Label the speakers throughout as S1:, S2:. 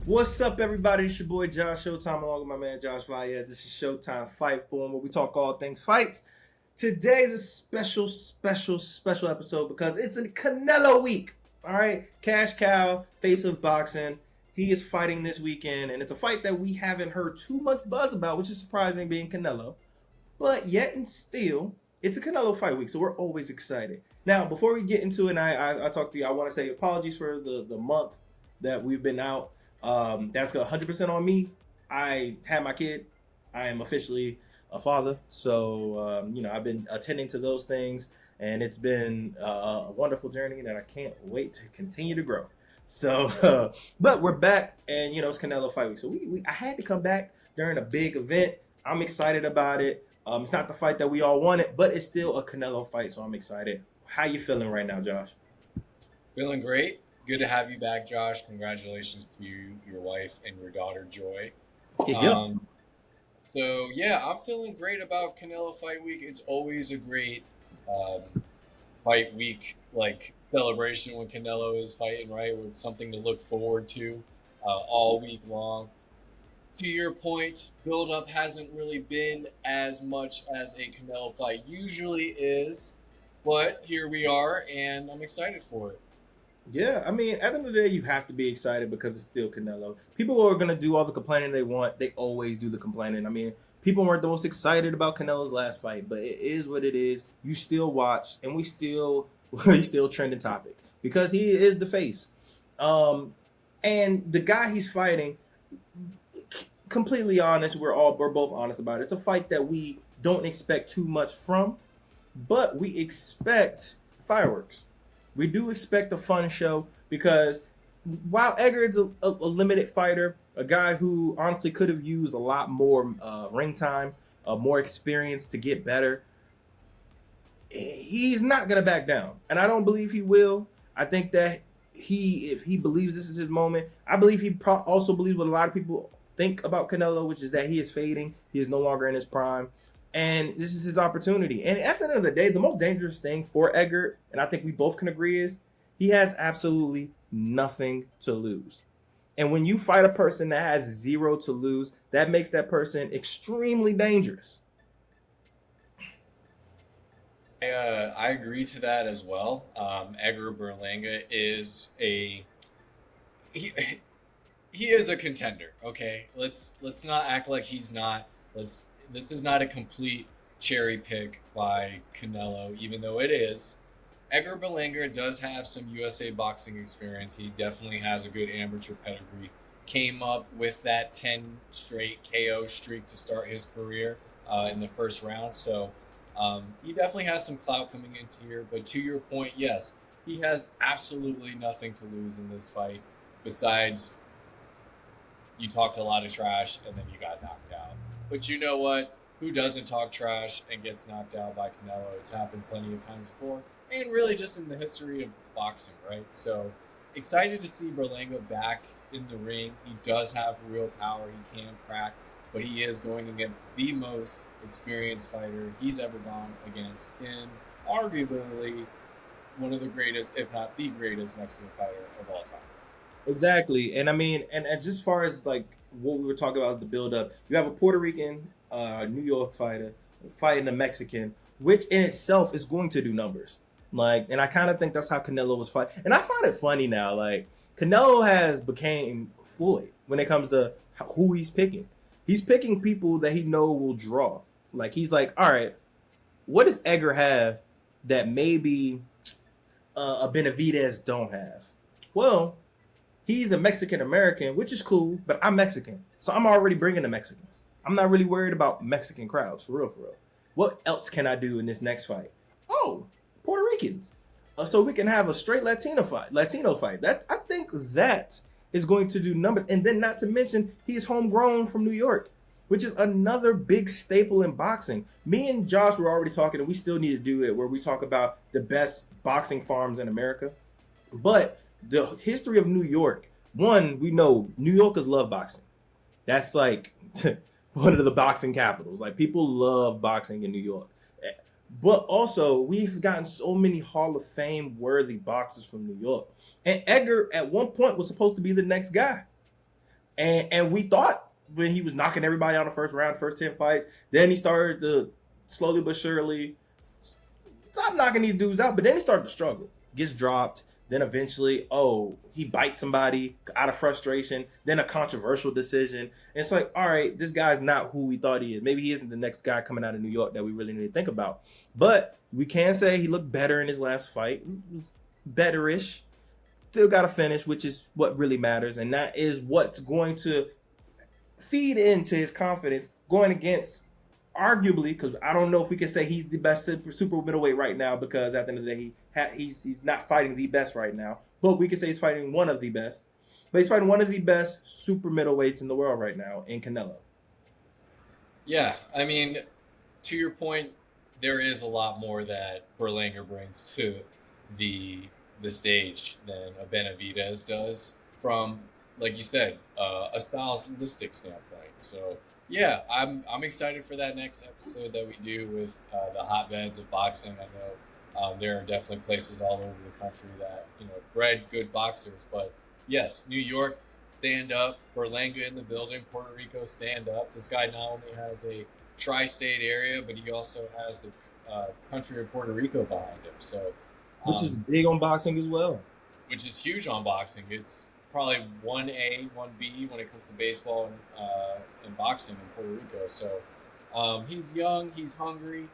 S1: What's up, everybody? It's your boy Josh Showtime, along with my man Josh Valles. This is Showtime's Fight Forum, where we talk all things fights. Today's a special episode because it's a Canelo week. All right, Cash Cow, face of boxing. He is fighting this weekend, and it's a fight that we haven't heard too much buzz about, which is surprising, being Canelo. But yet and still, it's a Canelo fight week, so we're always excited. Now, before we get into it, and I talk to you, I want to say apologies for the month that we've been out. That's 100% on me. I had my kid. I am officially a father, so I've been attending to those things, and it's been a wonderful journey, and I can't wait to continue to grow. So, but we're back, and it's Canelo fight week, so I had to come back during a big event. I'm excited about it. It's not the fight that we all wanted, but it's still a Canelo fight, so I'm excited. How you feeling right now, Josh?
S2: Feeling great. Good to have you back, Josh. Congratulations to you, your wife, and your daughter, Joy.
S1: Yeah.
S2: So, yeah, I'm feeling great about Canelo Fight Week. It's always a great fight week, like celebration when Canelo is fighting, right? With something to look forward to all week long. To your point, build-up hasn't really been as much as a Canelo fight usually is, but here we are, and I'm excited for it.
S1: Yeah, I mean, at the end of the day, you have to be excited because it's still Canelo. People are going to do all the complaining they want. They always do the complaining. I mean, people weren't the most excited about Canelo's last fight, but it is what it is. You still watch, and he's still trending topic because he is the face. And the guy he's fighting, completely honest, we're both honest about it. It's a fight that we don't expect too much from, but we expect fireworks. We do expect a fun show because while Edgar is a limited fighter, a guy who honestly could have used a lot more ring time, more experience to get better, he's not going to back down. And I don't believe he will. I think that if he believes this is his moment, I believe he also believes what a lot of people think about Canelo, which is that he is fading. He is no longer in his prime. And this is his opportunity. And at the end of the day, the most dangerous thing for Edgar, and I think we both can agree, is he has absolutely nothing to lose. And when you fight a person that has zero to lose, that makes that person extremely dangerous.
S2: I agree to that as well. Edgar Berlanga is he, he is a contender. Okay, let's not act like he's not. This is not a complete cherry pick by Canelo, even though it is. Edgar Berlanga does have some USA boxing experience. He definitely has a good amateur pedigree. Came up with that 10 straight KO streak to start his career in the first round. So he definitely has some clout coming into here. But to your point, yes, he has absolutely nothing to lose in this fight besides you talked a lot of trash and then you got knocked out. But you know what? Who doesn't talk trash and gets knocked out by Canelo? It's happened plenty of times before, and really just in the history of boxing, right? So excited to see Berlanga back in the ring. He does have real power. He can crack, but he is going against the most experienced fighter he's ever gone against, and arguably one of the greatest, if not the greatest, Mexican fighter of all time.
S1: Exactly. And I mean, and just far as like what we were talking about, the build up, you have a Puerto Rican, New York fighter fighting a Mexican, which in itself is going to do numbers. Like, and I kind of think that's how Canelo was fighting. And I find it funny now, like Canelo has became fluid when it comes to who he's picking. He's picking people that he know will draw. Like, he's like, all right, what does Edgar have that maybe a Benavidez don't have? Well, he's a Mexican American, which is cool, but I'm Mexican. So I'm already bringing the Mexicans. I'm not really worried about Mexican crowds, for real, for real. What else can I do in this next fight? Oh, Puerto Ricans. So we can have a straight Latino fight. That, I think that is going to do numbers. And then not to mention, he's homegrown from New York, which is another big staple in boxing. Me and Josh were already talking, and we still need to do it, where we talk about the best boxing farms in America. But the history of New York, one, we know New Yorkers love boxing. That's like one of the boxing capitals. Like, people love boxing in New York. But also, we've gotten so many Hall of Fame worthy boxers from New York. And Edgar, at one point, was supposed to be the next guy. And we thought when he was knocking everybody out in the first round, first 10 fights, then he started to slowly but surely stop knocking these dudes out. But then he started to struggle, gets dropped. Then eventually, he bites somebody out of frustration. Then a controversial decision. And it's like, all right, this guy's not who we thought he is. Maybe he isn't the next guy coming out of New York that we really need to think about. But we can say he looked better in his last fight. It was betterish. Still got to finish, which is what really matters. And that is what's going to feed into his confidence going against, arguably, because I don't know if we can say he's the best super middleweight right now, because at the end of the day, he's not fighting the best right now. But we can say he's fighting one of the best. But he's fighting one of the best super middleweights in the world right now in Canelo.
S2: Yeah, I mean, to your point, there is a lot more that Berlanga brings to the stage than a Benavidez does from, like you said, a stylistic standpoint. So yeah, I'm excited for that next episode that we do with the hotbeds of boxing. I know there are definitely places all over the country that bred good boxers, but yes, New York, stand up. Berlanga in the building. Puerto Rico, stand up. This guy not only has a tri-state area, but he also has the country of Puerto Rico behind him. So,
S1: which is big on boxing as well.
S2: Which is huge on boxing. It's probably 1A, 1B when it comes to baseball and boxing in Puerto Rico. So he's young, he's hungry.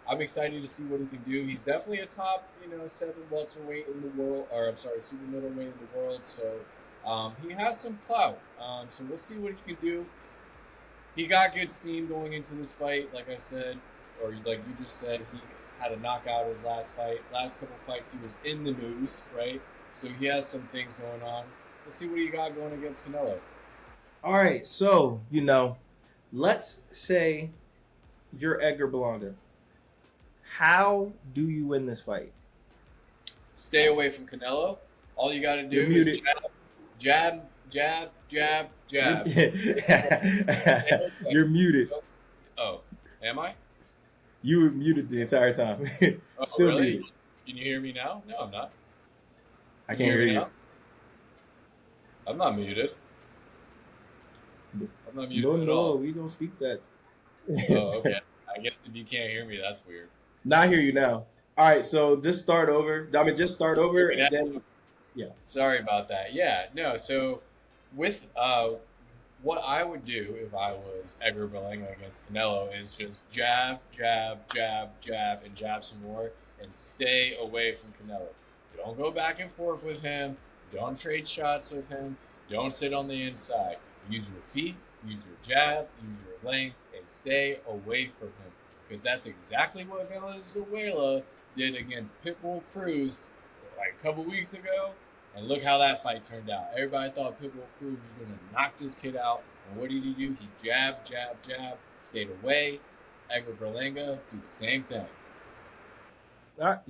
S2: I'm excited to see what he can do. He's definitely a top, 7 welterweight in the world, or I'm sorry, super middleweight in the world. So he has some clout. So we'll see what he can do. He got good steam going into this fight, like I said, or like you just said. He had a knockout his last fight. Last couple fights, he was in the news, right? So he has some things going on. Let's see what he got going against Canelo.
S1: All right, so, let's say you're Edgar Berlanga. How do you win this fight?
S2: Stay away from Canelo. All you got to do is jab, jab, jab, jab.
S1: You're muted.
S2: Oh, am I?
S1: You were muted the entire time.
S2: Still really? Muted. Can you hear me now? No, I'm not.
S1: I can't hear you.
S2: I'm not muted. I'm not muted at all.
S1: No, we don't speak that.
S2: Oh, okay. I guess if you can't hear me, that's weird.
S1: Now I hear you now. All right, so just start over. Just start over, and then, yeah.
S2: Sorry about that. Yeah, no, so with what I would do if I was Edgar Berlanga against Canelo is just jab, jab, jab, jab, and jab some more, and stay away from Canelo. Don't go back and forth with him. Don't trade shots with him. Don't sit on the inside. Use your feet, use your jab, use your length, and stay away from him. Because that's exactly what Venezuela did against Pitbull Cruz like a couple weeks ago. And look how that fight turned out. Everybody thought Pitbull Cruz was going to knock this kid out. And what did he do? He jabbed, jabbed, jabbed, stayed away. Edgar Berlanga do the same thing.
S1: That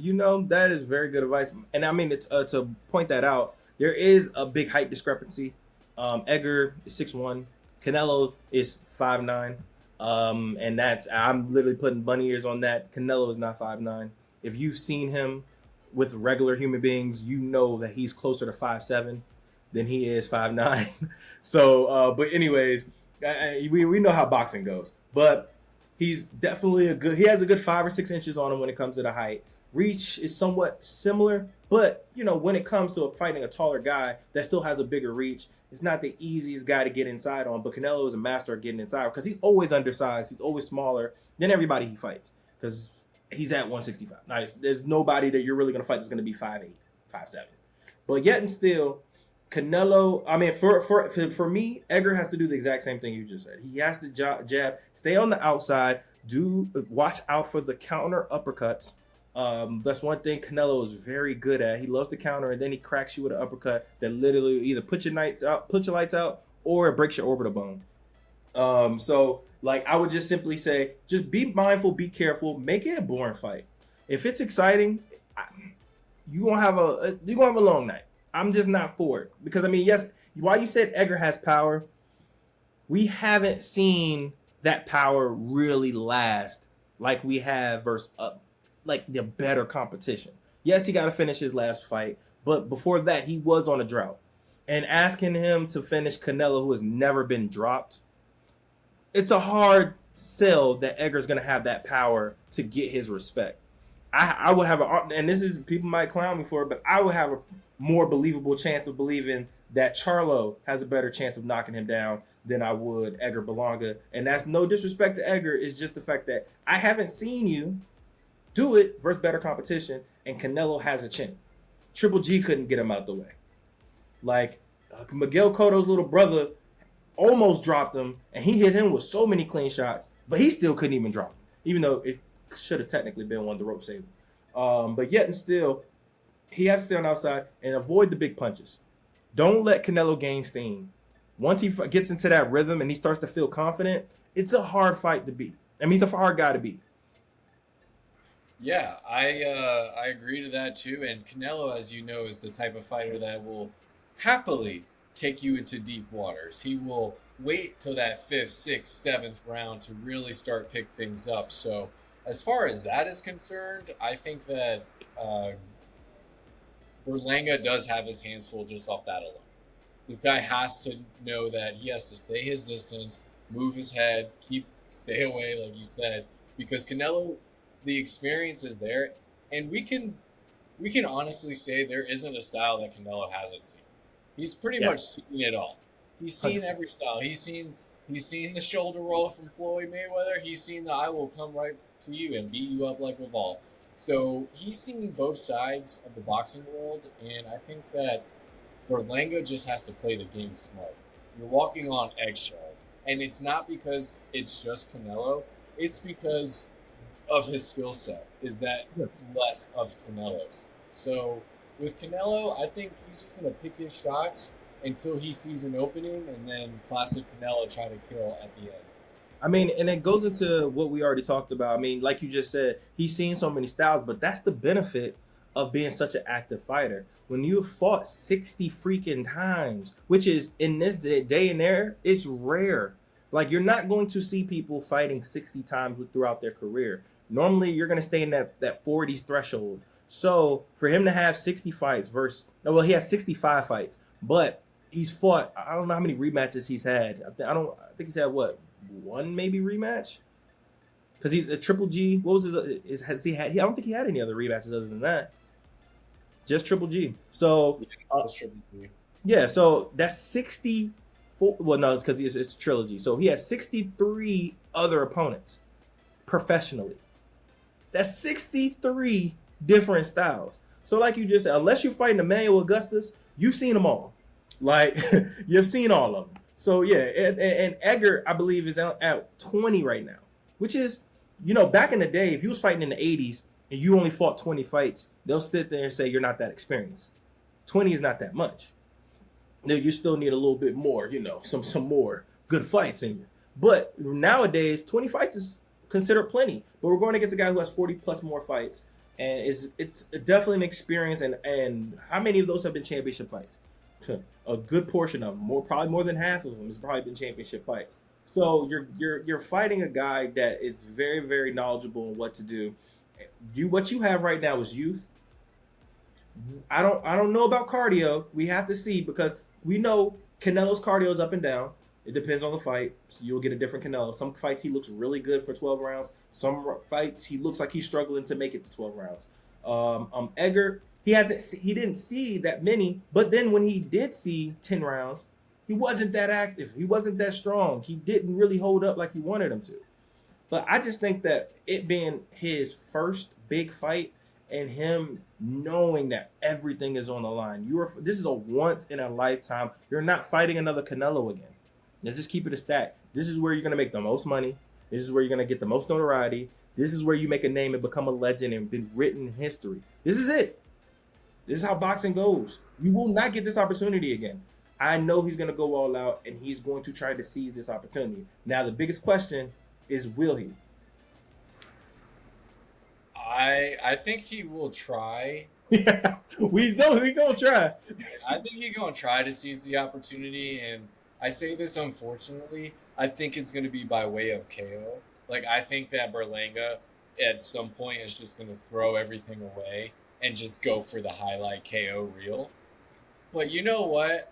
S1: is very good advice. And I mean, to point that out, there is a big height discrepancy. Edgar is 6'1", Canelo is 5'9", and I'm literally putting bunny ears on that. Canelo is not 5'9". If you've seen him with regular human beings, you know that he's closer to 5'7" than he is 5'9". So, but anyways, we know how boxing goes. But he's definitely he has a good 5 or 6 inches on him when it comes to the height. Reach is somewhat similar, but when it comes to fighting a taller guy that still has a bigger reach, it's not the easiest guy to get inside on. But Canelo is a master of getting inside because he's always undersized. He's always smaller than everybody he fights because he's at 165. Nice. There's nobody that you're really going to fight that's going to be 5'8", 5'7". But yet and still, Canelo, I mean, for me, Edgar has to do the exact same thing you just said. He has to jab, stay on the outside, watch out for the counter uppercuts. That's one thing Canelo is very good at. He loves to counter, and then he cracks you with an uppercut that literally either put your lights out, or it breaks your orbital bone. So like I would just simply say, just be mindful, be careful, make it a boring fight. If it's exciting, you're gonna have a long night. I'm just not for it because I mean, yes, while you said Edgar has power, we haven't seen that power really last like we have versus like the better competition. Yes, he got to finish his last fight, but before that, he was on a drought. and asking him to finish Canelo, who has never been dropped, it's a hard sell that Edgar's going to have that power to get his respect. I would have and this is, people might clown me for it, but I would have a more believable chance of believing that Charlo has a better chance of knocking him down than I would Edgar Berlanga. And that's no disrespect to Edgar. It's just the fact that I haven't seen you do it versus better competition, and Canelo has a chin. Triple G couldn't get him out the way. Like, Miguel Cotto's little brother almost dropped him, and he hit him with so many clean shots, but he still couldn't even drop him, even though it should have technically been one of the rope saved. But yet and still, he has to stay on the outside and avoid the big punches. Don't let Canelo gain steam. Once he gets into that rhythm and he starts to feel confident, it's a hard fight to beat. I mean, he's a hard guy to beat.
S2: Yeah, I agree to that too. And Canelo, as you know, is the type of fighter that will happily take you into deep waters. He will wait till that fifth, sixth, seventh round to really start pick things up. So, as far as that is concerned, I think that Berlanga does have his hands full just off that alone. This guy has to know that he has to stay his distance, move his head, stay away, like you said, because Canelo, the experience is there, and we can honestly say there isn't a style that Canelo hasn't seen. He's pretty
S1: Yeah.
S2: much seen it all. He's seen every style. He's seen the shoulder roll from Floyd Mayweather. He's seen the I will come right to you and beat you up like a ball. So he's seen both sides of the boxing world, and I think that Berlanga just has to play the game smart. You're walking on eggshells, and it's not because it's just Canelo. It's because of his skill set. Is that
S1: Yes.
S2: less of Canelo's? So with Canelo, I think he's just gonna pick his shots until he sees an opening, and then classic Canelo try to kill at the end.
S1: I mean, and it goes into what we already talked about. I mean, like you just said, he's seen so many styles, but that's the benefit of being such an active fighter. When you've fought 60 freaking times, which is in this day and era, it's rare. Like, you're not going to see people fighting 60 times throughout their career. Normally, you're going to stay in that 40s threshold. So, for him to have 60 fights versus, well, he has 65 fights, but he's fought, I don't know how many rematches he's had. I think he's had what, one maybe rematch? Because he's a Triple G. What was has he had? I don't think he had any other rematches other than that. Just Triple G. So,
S2: Yeah, that's Triple G.
S1: yeah, so that's 64. Well, no, it's because it's a trilogy. So he has 63 other opponents professionally. That's 63 different styles. So, like you just said, unless you're fighting Emmanuel Augustus, you've seen them all. Like, you've seen all of them. So, yeah, and Edgar, I believe, is at 20 right now, which is, back in the day, if you was fighting in the 80s and you only fought 20 fights, they'll sit there and say you're not that experienced. 20 is not that much. You still need a little bit more, some more good fights in you. But nowadays, 20 fights is considered plenty. But we're going against a guy who has 40 plus more fights, and it's definitely an experience. And how many of those have been championship fights? A good portion of them, probably more than half of them, has probably been championship fights. So you're fighting a guy that is very, very knowledgeable in what to do. What you have right now is youth. I don't know about cardio. We have to see, because we know Canelo's cardio is up and down. It depends on the fight. So you'll get a different Canelo. Some fights he looks really good for 12 rounds. Some fights he looks like he's struggling to make it to 12 rounds. Edgar, he didn't see that many, but then when he did see 10 rounds, he wasn't that active. He wasn't that strong. He didn't really hold up like he wanted him to. But I just think that it being his first big fight and him knowing that everything is on the line. This is a once in a lifetime. You're not fighting another Canelo again. Let's just keep it a stack. This is where you're going to make the most money. This is where you're going to get the most notoriety. This is where you make a name and become a legend and been written in history. This is it. This is how boxing goes. You will not get this opportunity again. I know he's going to go all out, and he's going to try to seize this opportunity. Now, the biggest question is, will he?
S2: I think he will try.
S1: Yeah, we gonna try.
S2: I think he's gonna try to seize the opportunity, and I say this unfortunately. I think it's gonna be by way of KO. Like, I think that Berlanga at some point is just gonna throw everything away and just go for the highlight KO reel. But you know what?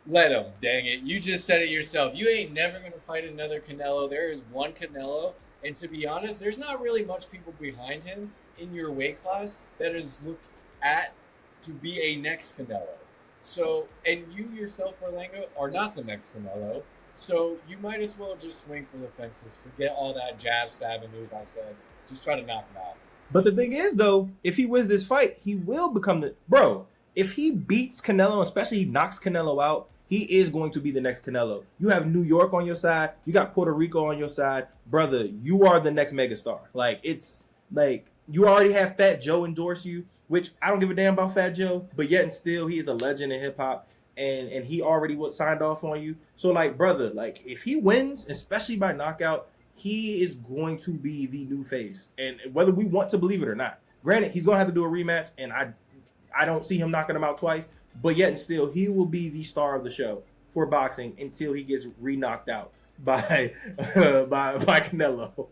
S2: Let him, dang it. You just said it yourself. You ain't never going to fight another Canelo. There is one Canelo. And to be honest, there's not really much people behind him in your weight class that is looked at to be a next Canelo. So, and you yourself, Berlanga, are not the next Canelo. So you might as well just swing for the fences. Forget all that jab, stab, and move I said. Just try to knock him out.
S1: But the thing is, though, if he wins this fight, he will become the bro. If he beats Canelo, especially he knocks Canelo out, he is going to be the next Canelo. You have New York on your side. You got Puerto Rico on your side, brother. You are the next megastar. Like it's like you already have Fat Joe endorse you, which I don't give a damn about Fat Joe, but yet and still he is a legend in hip hop, and he already was signed off on you. So like, brother, like if he wins, especially by knockout, he is going to be the new face, and whether we want to believe it or not. Granted, he's going to have to do a rematch, and I don't see him knocking him out twice, but yet and still, he will be the star of the show for boxing until he gets re-knocked out by by Canelo.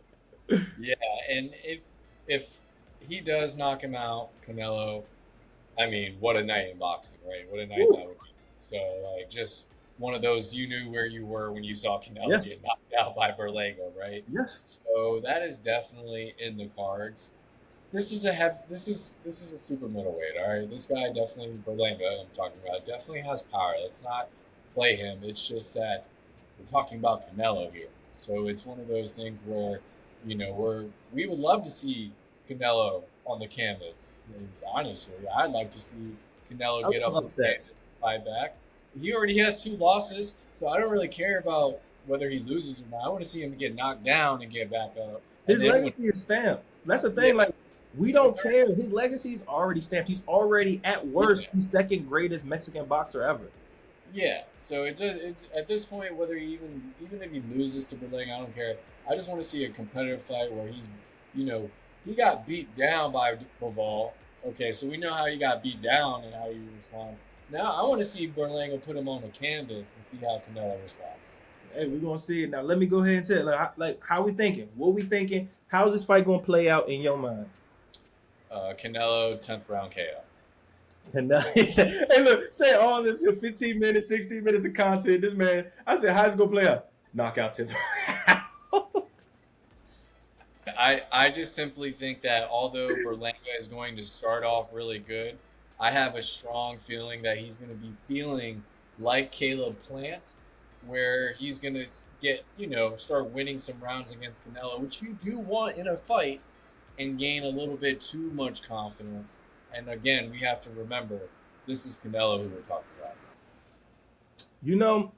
S2: Yeah, and if he does knock him out, Canelo, I mean, what a night in boxing, right? What a night that would be. So, like, just one of those you knew where you were when you saw Canelo
S1: Yes.
S2: get knocked out by Berlanga, right?
S1: Yes.
S2: So that is definitely in the cards. This is a super middleweight, all right. This guy definitely Berlanga, I'm talking about, definitely has power. Let's not play him. It's just that we're talking about Canelo here, so it's one of those things where we would love to see Canelo on the canvas. And honestly, I'd like to see Canelo get up and fight back. He already has 2 losses, so I don't really care about whether he loses or not. I want to see him get knocked down and get back up.
S1: His legacy is stamped. That's the thing. Yeah. Like, we don't care. His legacy is already stamped. He's already, at worst, the second greatest Mexican boxer ever.
S2: Yeah. So it's at this point, whether even if he loses to Berlanga, I don't care. I just want to see a competitive fight where he got beat down by Bivol. Okay, so we know how he got beat down and how he responds. Now I want to see Berlanga put him on the canvas and see how Canelo responds.
S1: Hey, we're gonna see it now. Let me go ahead and tell like how we thinking. What we thinking? How's this fight gonna play out in your mind?
S2: Canelo 10th round KO.
S1: Canelo. Hey, look, say all this for 15 minutes, 16 minutes of content. This man, I said, how's it gonna play out? Knockout 10th round.
S2: I just simply think that although Berlanga is going to start off really good, I have a strong feeling that he's going to be feeling like Caleb Plant, where he's going to start winning some rounds against Canelo, which you do want in a fight, and gain a little bit too much confidence. And again, we have to remember, this is Canelo who we're talking about.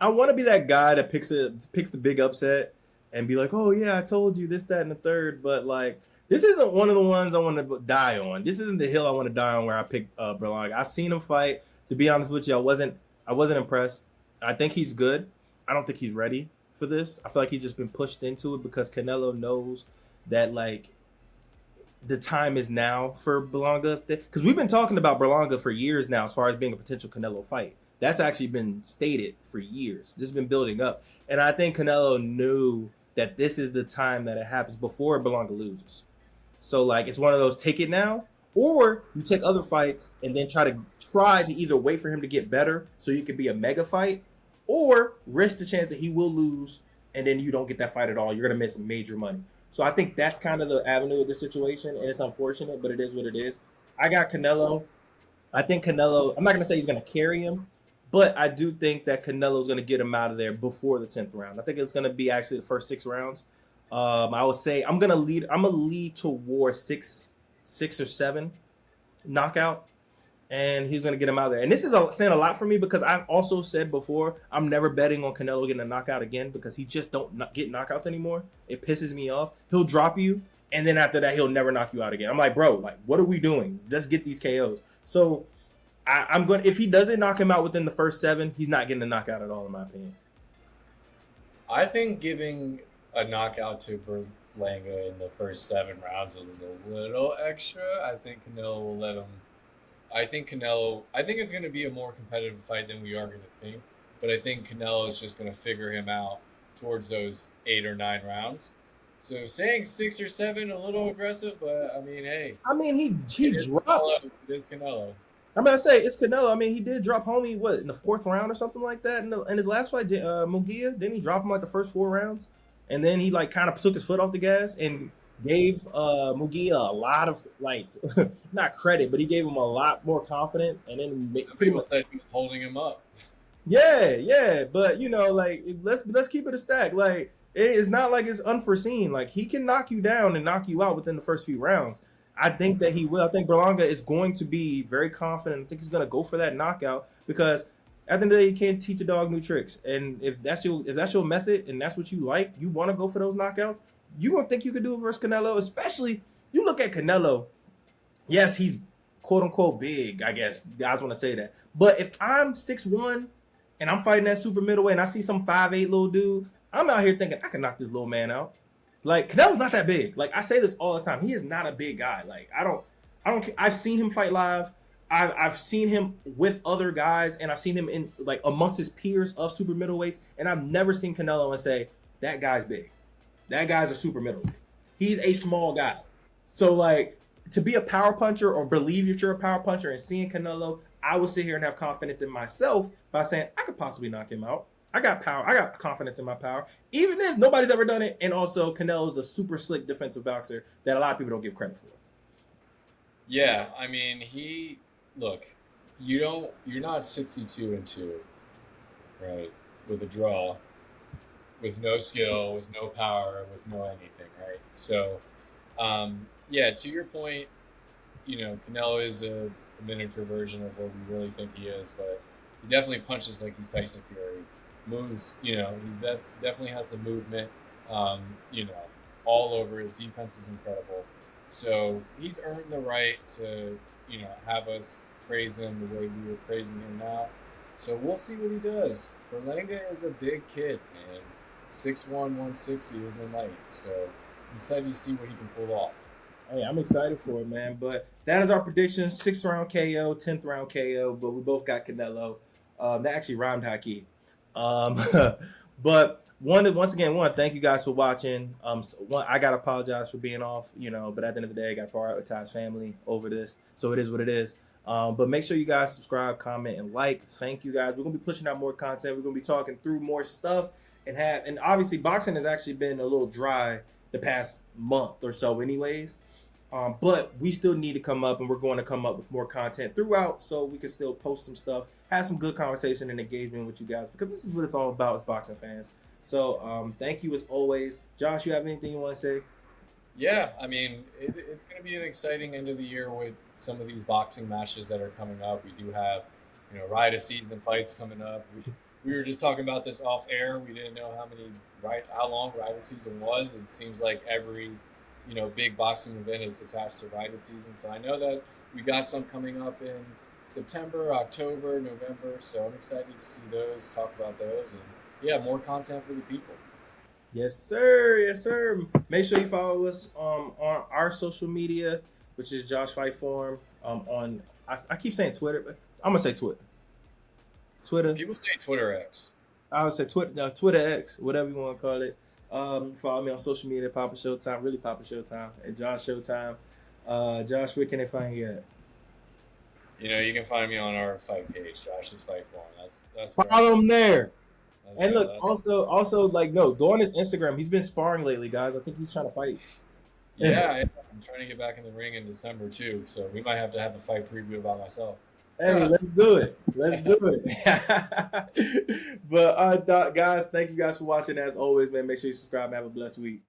S1: I want to be that guy that picks the big upset and be like, oh yeah, I told you this, that, and the third. But like, this isn't one of the ones I want to die on. This isn't the hill I want to die on where I picked Berlanga. I seen him fight. To be honest with you, I wasn't impressed. I think he's good. I don't think he's ready for this. I feel like he's just been pushed into it because Canelo knows that like the time is now for Berlanga. Because we've been talking about Berlanga for years now as far as being a potential Canelo fight. That's actually been stated for years. This has been building up. And I think Canelo knew that this is the time that it happens before Berlanga loses. So like it's one of those take it now, or you take other fights and then try to either wait for him to get better so you could be a mega fight, or risk the chance that he will lose and then you don't get that fight at all. You're gonna miss major money. So I think that's kind of the avenue of this situation, and it's unfortunate, but it is what it is. I got Canelo. I think Canelo, I'm not gonna say he's gonna carry him, but I do think that Canelo's going to get him out of there before the 10th round. I think it's going to be actually the first 6 rounds. I would say I'm going to lead toward 6 or 7 knockout, and he's going to get him out of there. And this is saying a lot for me because I've also said before I'm never betting on Canelo getting a knockout again because he just don't get knockouts anymore. It pisses me off. He'll drop you, and then after that he'll never knock you out again. I'm like, bro, like what are we doing? Let's get these KOs. So I'm going. If he doesn't knock him out within the first 7, he's not getting a knockout at all, in my opinion.
S2: I think giving a knockout to Berlanga in the first 7 rounds is a little extra. I think Canelo will let him. I think it's going to be a more competitive fight than we are going to think. But I think Canelo is just going to figure him out towards those 8 or 9 rounds. So saying 6 or 7, a little aggressive, but I mean, hey.
S1: I mean, he dropped.
S2: It's Canelo.
S1: I'm gonna say it's Canelo. I mean, he did drop homie what in the fourth round or something like that in his last fight. Mugia didn't he drop him like the first 4 rounds, and then he like kind of took his foot off the gas and gave Mugia a lot of like not credit, but he gave him a lot more confidence, and then
S2: Some
S1: pretty
S2: people
S1: much
S2: said he was holding him up.
S1: yeah. But you know, like let's keep it a stack. Like it's not like it's unforeseen. Like he can knock you down and knock you out within the first few rounds. I think that he will. I think Berlanga is going to be very confident. I think he's going to go for that knockout because at the end of the day, you can't teach a dog new tricks. And if that's your method and that's what you like, you want to go for those knockouts. You don't think you could do it versus Canelo, especially you look at Canelo. Yes, he's quote unquote big. I guess guys want to say that. But if I'm 6'1" and I'm fighting that super middleweight and I see some 5'8" little dude, I'm out here thinking I can knock this little man out. Like Canelo's not that big. Like I say this all the time. He is not a big guy. Like I don't. I've seen him fight live. I've seen him with other guys, and I've seen him in like amongst his peers of super middleweights, and I've never seen Canelo and say that guy's big. That guy's a super middleweight. He's a small guy. So like to be a power puncher or believe that you're a power puncher and seeing Canelo, I will sit here and have confidence in myself by saying I could possibly knock him out. I got power. I got confidence in my power, even if nobody's ever done it. And also, Canelo's a super slick defensive boxer that a lot of people don't give credit for.
S2: Yeah, I mean, he look, you're not 62-2, right? With a draw, with no skill, with no power, with no anything, right? So, yeah, to your point, Canelo is a miniature version of what we really think he is, but he definitely punches like he's Tyson Fury. Moves, he's definitely has the movement, um, you know, all over. His defense is incredible. So he's earned the right to, have us praise him the way we were praising him now. So we'll see what he does. Berlanga is a big kid, man. 6'1", 160 isn't light. So I'm excited to see what he can pull off.
S1: Hey, I'm excited for it, man. But that is our prediction: 6th round KO, 10th round KO. But we both got Canelo. That actually rhymed hockey. Um, but once again, want to thank you guys for watching. I gotta apologize for being off, but at the end of the day, I got to prioritize family over this, so it is what it is. But make sure you guys subscribe, comment, and like. Thank you guys. We're gonna be pushing out more content. We're gonna be talking through more stuff and obviously boxing has actually been a little dry the past month or so, anyways. But we still need to come up, and we're going to come up with more content throughout so we can still post some stuff, have some good conversation and engagement with you guys, because this is what it's all about as boxing fans. So thank you as always. Josh, you have anything you want to say?
S2: Yeah, I mean, it's going to be an exciting end of the year with some of these boxing matches that are coming up. We do have, ride of season fights coming up. We were just talking about this off air. We didn't know how long ride of season was. It seems like every, big boxing event is attached to ride of season. So I know that we got some coming up in September, October, November. So I'm excited to see those, talk about those, and yeah, more content for the people.
S1: Yes, sir. Yes, sir. Make sure you follow us on our social media, which is Josh Fight Forum. I keep saying Twitter, but I'm gonna say Twitter. Twitter.
S2: People say Twitter X.
S1: I would say Twitter. No, Twitter X, whatever you want to call it. Follow me on social media, Papa Showtime, really Papa Showtime, and Josh Showtime. Josh, where can they find you at?
S2: You can find me on our fight page, Josh's Fight Forum. That's
S1: Follow him there. And look,
S2: that's,
S1: also, like, no, go on his Instagram. He's been sparring lately, guys. I think he's trying to fight.
S2: yeah, I'm trying to get back in the ring in December too, so we might have to have a fight preview about myself.
S1: Hey, let's do it. Let's do it. But guys, thank you guys for watching. As always, man, make sure you subscribe and have a blessed week.